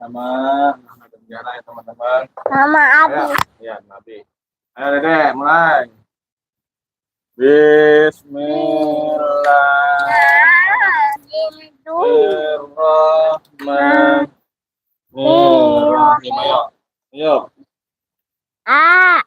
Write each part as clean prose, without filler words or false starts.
sama negara ya teman-teman. Sama Abi. Ya, Nabi. Ayo Dede, mulai. Bismillahirrahmanirrahim. Ayo. Ayo. A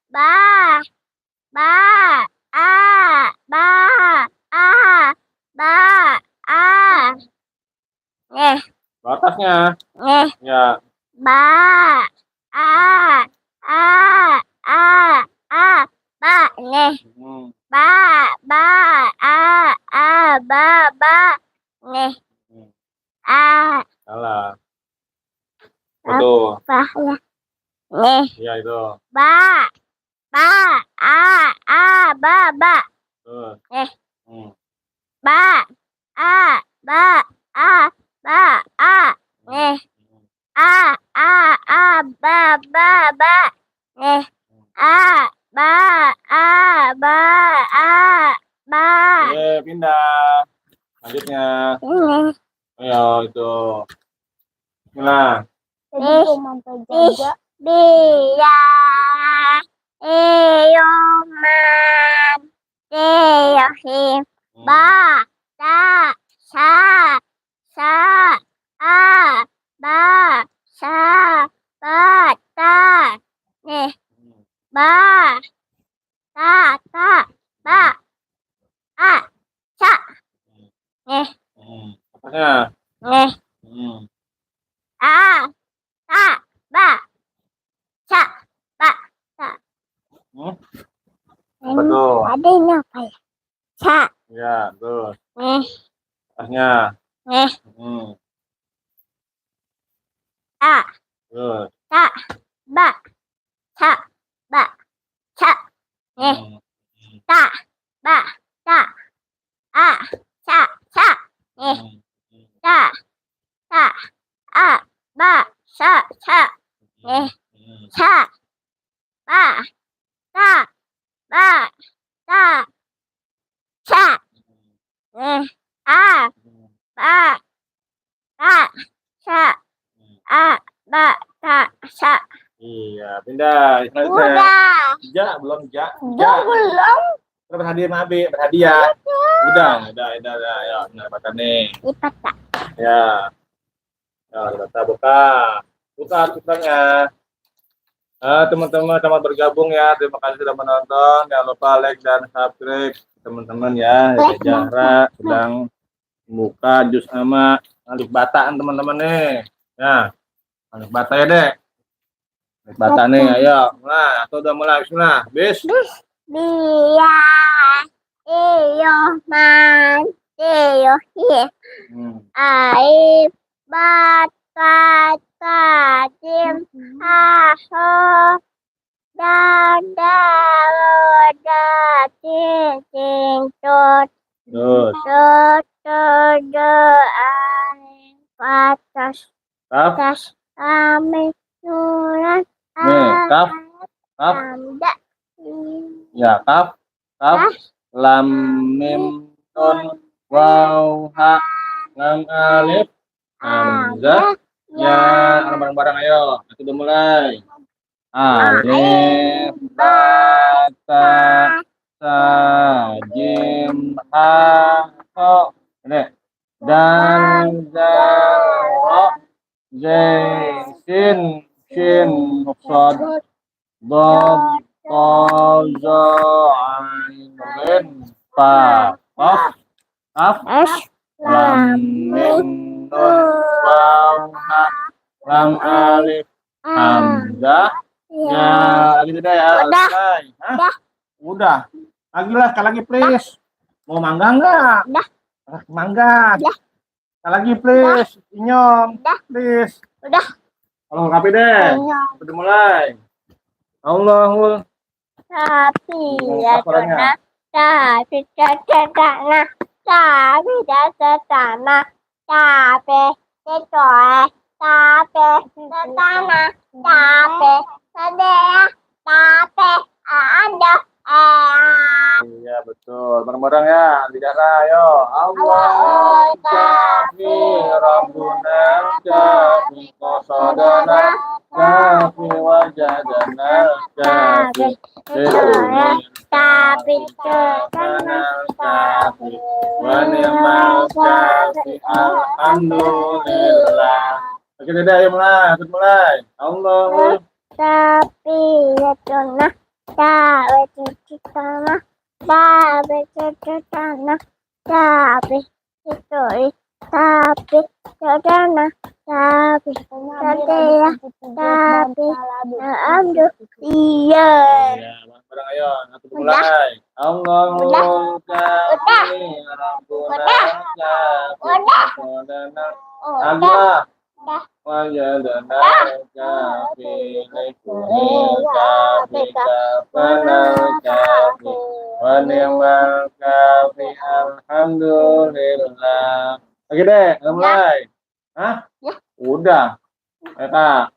ba ba a ba a ba a Batasnya. Ya. ba a a ba ba a Salah. Betul. Ya itu. Ba Tuh. ba Oke, pindah. Selanjutnya. Ayo itu. Nah. Dia Eyoman Deyohim Ba Ta Sa Sa A Ba Sa Ba Ta Ba Ta Ba A Sa Apanya? A Ta Ba Sa Ba Sa Apa tuh? Ada ini apa ya? Sa. Ya, tuh. Apanya? A. Tuh. Sa. Ba. Sa. Ba. Sa. Ta. Ba. Ta. A. Sa. Sa. Ta. Ta. A. Ba. Sa. Sa. Sa. Ba. Ta. Ba. Ta. Sa. A. Ba. Ta. Sa. A. Ba. Ta. Sa. Iya, pindah. Udah. Ja, belum ja. Belum. Berhadiah Nabi, berhadiah. Udah. Ya, nah, baca nih. Lipat tak? Ya. Ya, kita buka. Buka tutupnya. Teman-teman selamat bergabung ya. Terima kasih sudah menonton. Jangan lupa like dan subscribe teman-teman ya. Zahra sedang membuka jus sama alif bataan teman-teman nih. Ya. Alif bata ya, Dek. Alif bata nih, ayo. Nah, atau udah mulai. Bismillah. Dia Eyoman Deyohim Aib Bata Tajim Aho Dadarodatin Tut Doain Patas Amin Nuran Kaf. Ya, kaf, lam, mim, nun, waw, ha, lam, alif, hamzah, ya, bareng-bareng ayo, itu udah mulai. Alif, bata, sa, jim, ha, ho, ini, dan, zal, ro, zai, sin, shin, sod, dod, Tozo ain pa kaf lam mim nun waw ha lam alif hamzah ya gitu dah ya. Udah lagi lah, sekali lagi please. Mau mangga enggak? Mangga sekali lagi please. Inyom please. Kalau ngapain deh udah mulai. Allahul Tapi ya karena tapi karena tapi dasarnya tapi sesuai tapi sesana tapi sedaya tapi ada iya betul, bareng-bareng ya, tidak ayo Allah kafi Rabbuna kafi qasadana kafi wajadana kafi kafi ketana kafi wa ni'mal kafi alhamdulillah. Oke, Dede, ayo mulai. Allah. kafi ketana kafi ketana kafi ketana kafi ketana kafi ketana kafi ketana kafi alhamdulillah. Iya. Ya, bareng ayo, satu mulai. Allahul kafi rabbuna kafi qadana Allah wajadana kafi likulil kafi kafana kafi wa ni'mal kafi alhamdulillah. Oke deh, mulai. Hah? Ya. Udah. Ayo Kak.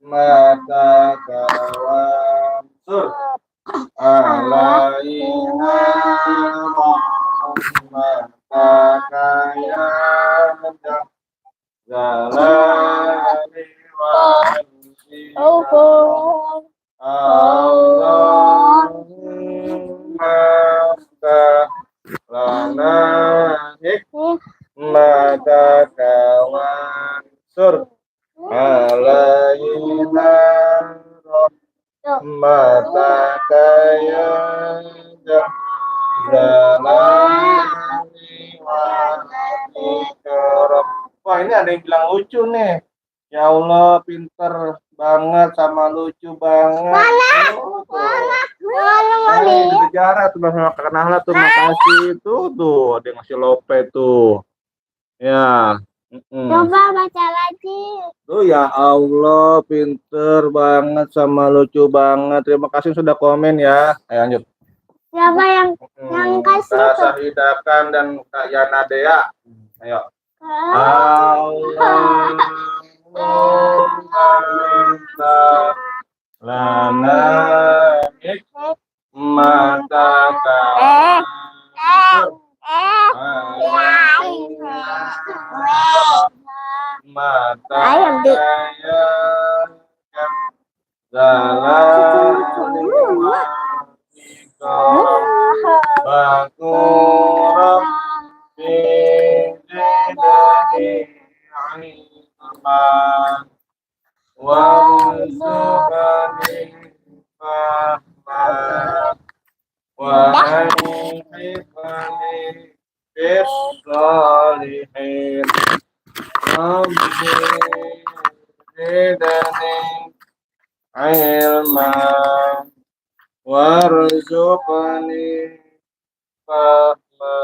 Mata kawan sur alaina mata kaya jalani Allahumma lana mata kawan sur alaina mata kaya jalani wa. Wah, ini ada yang bilang lucu nih. Ya Allah, pinter banget sama lucu banget. Di sejarah tuh sama Kak Nahla tuh, makasih tuh ada yang ngasih lope tuh. Ya. Coba baca lagi. Tuh ya Allah, pinter banget sama lucu banget. Terima kasih sudah komen ya. Ayo lanjut. Siapa yang kasih Kak tuh? Sahidakan dan Kak Yana Dea. Ayo. Allahumma lana mata mata kaya bakurab warzuqani fahma wa aihifani bis-shalihin rabbi zidni ilma warzuqni fahma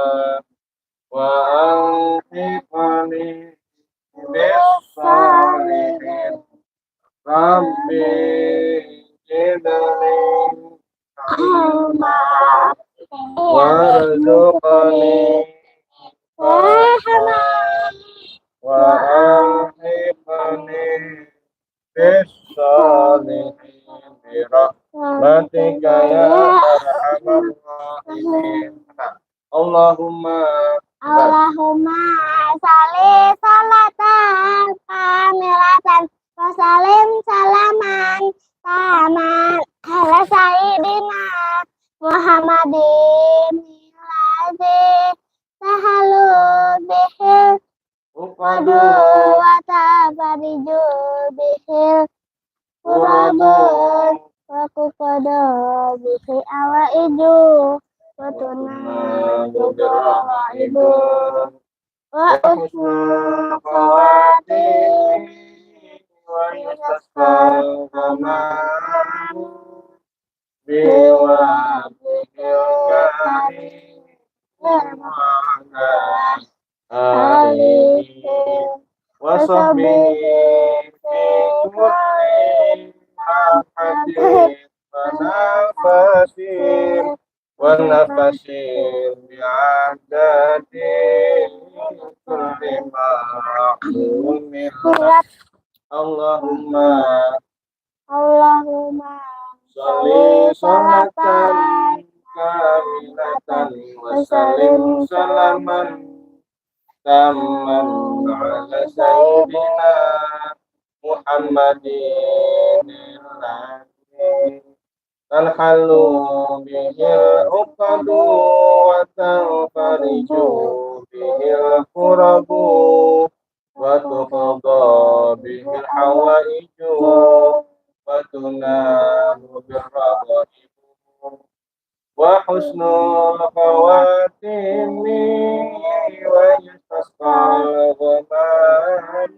wa aihifani bis-shalihin rabbi zidni ilma warzuqni fahma wa aihifani bis-shalihin birahmatika ya arhamar rahimin. Allahumma sholli sholatan kamilatan wa salim salaman taman ala sayyidina Muhammadin ilazi sahalu bihil wadu wa tabariju bihil urabun wa kukodo bihi awa iju wa tunai juga ibu wa usna kawati wa yusasal kamaru biwa bihilkani nirmana alihi wa sahbihi fi kulli ahadin wa nafasin wa nafasin bi'adadin kulli ma'lumin. Allahumma Salli salatan kamilatan wa salim salaman tamman ala sayyidina Muhammadin tanhalu bihil uqadu wa tanfariju bihil kurabu wa tuqadha bihil hawaiju wa tunalu birrahmatihi wa husnul khawatimi wa yustasqal ghamam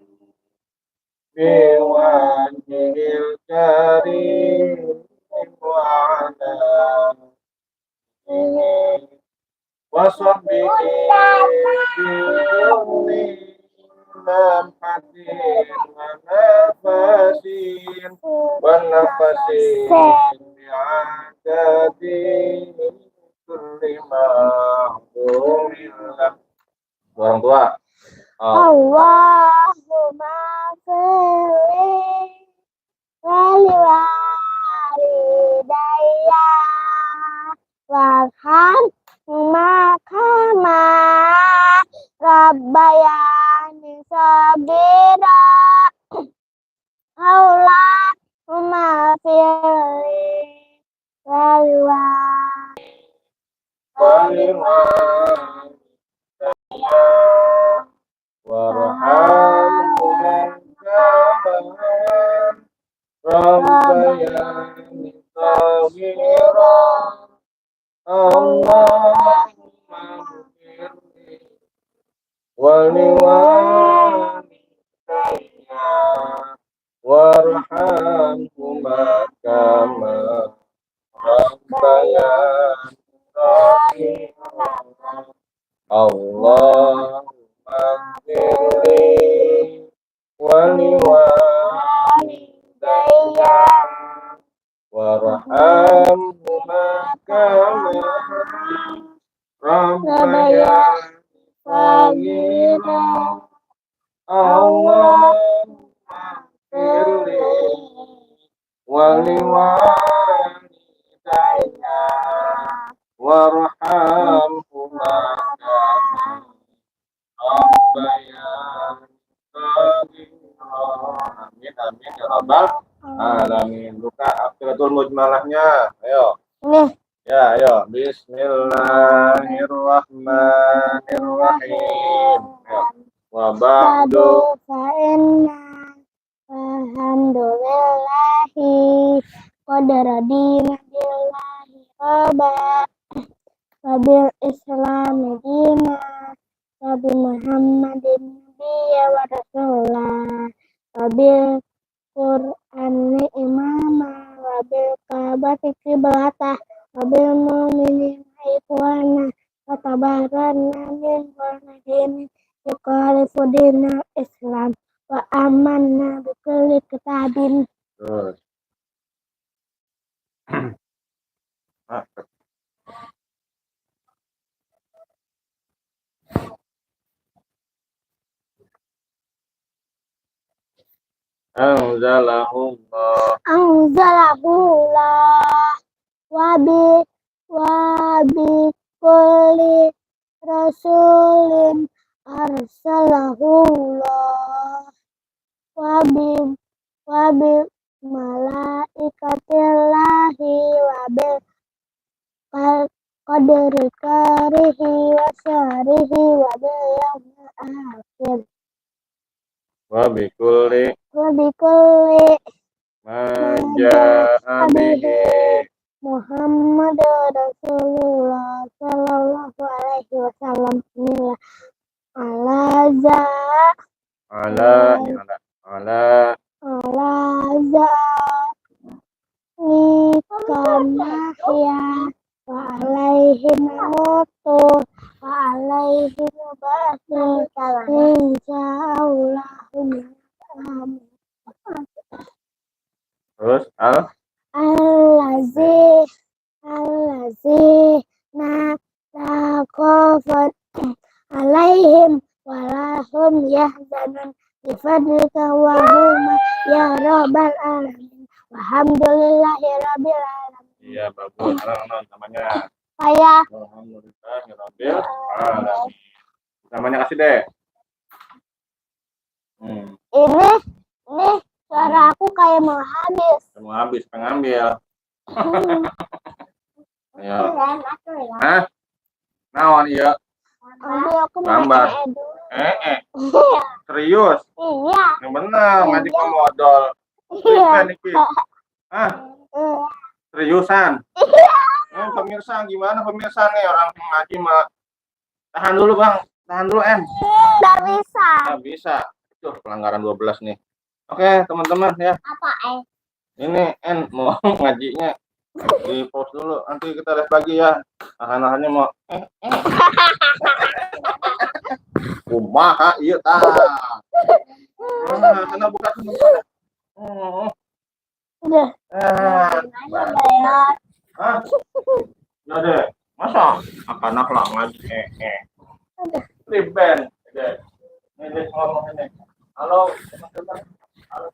biwajhil karim wa ala wa sahbihi bi lamhatin wa nafasin bi'adadi kulli ma'lumin. Orang tua. Allahumma sholli wali walidayya warham makama rabbayani sabira Allahumma sholli wali walidayya warhamhum kama rabbayani shaghira Allahumma ighfirli wa liwalidayya warhamhuma kama rabbayani shaghira Allahumma ighfirli wa liwalidayya warhamhuma kama rabbayani shaghira Allahumma ighfirli wa liwalidayya warhamhuma kama rabbayani shaghira. Amin amin ya rabbal alamin. Buka akhiratul mujmalahnya. Ayo. Nih, Ya, ayo. Bismillahirrahmanirrahim. Ayo. Wa ba'du. fa'inna alhamdulillahi qadaradina billahi rabba wabil islami dina wabi muhammadin nabiyya wa rasulah wabil qur'ani imama wabil kabati kibatah wabil mu'minin ikhwana wa tabarana min warnadini Yukalifudina Islam wa amanna bikulli kitabin. Terus. Anzalahullah Anzalahullah wabi kulli rasulin arsalahullah wabi malaikatillahi wabil qadri karihi wa syarihi wabil yaumil akhir wa bikulli wabi kulli ma jaa bihi Muhammad Rasulullah Sallallahu Alaihi Wasallam. Inilah ala Nikanahya wa alaihi namutu wa alaihi nubatu insyaallah. terus Allazi na taqafat alaihim walahum yahzanun bifadlika wa hum ya rabbal alamin Alhamdulillahirabbil alamin. Iya, bagus. Nah, namanya. Saya Alhamdulillahirabbil alamin. Namanya kasih deh. ini suara aku kayak mau habis. Mau habis pengambil. Hmm. Ayo. Hah? Naon iya? Nanti aku mau Gambar. dulu. Iya. Serius? Iya. Yang benar, ngaji ke modal. Iya. Hah? Iya. Seriusan? Pemirsa gimana pemirsa nih orang ngaji mah. Tahan dulu Bang, tahan dulu En. Nggak bisa. Nggak bisa. Tuh pelanggaran 12 nih. Oke teman-teman ya. Apa Ini En mau ngajinya di pause dulu. Nanti kita lihat lagi ya. Ahan-ahannya mau. Kumaha iya tah. Kena buka dulu. Udah. Hah? Ya deh. Masa anak lah ngaji Riben. Ini ngomong ini. Halo teman-teman. Halo.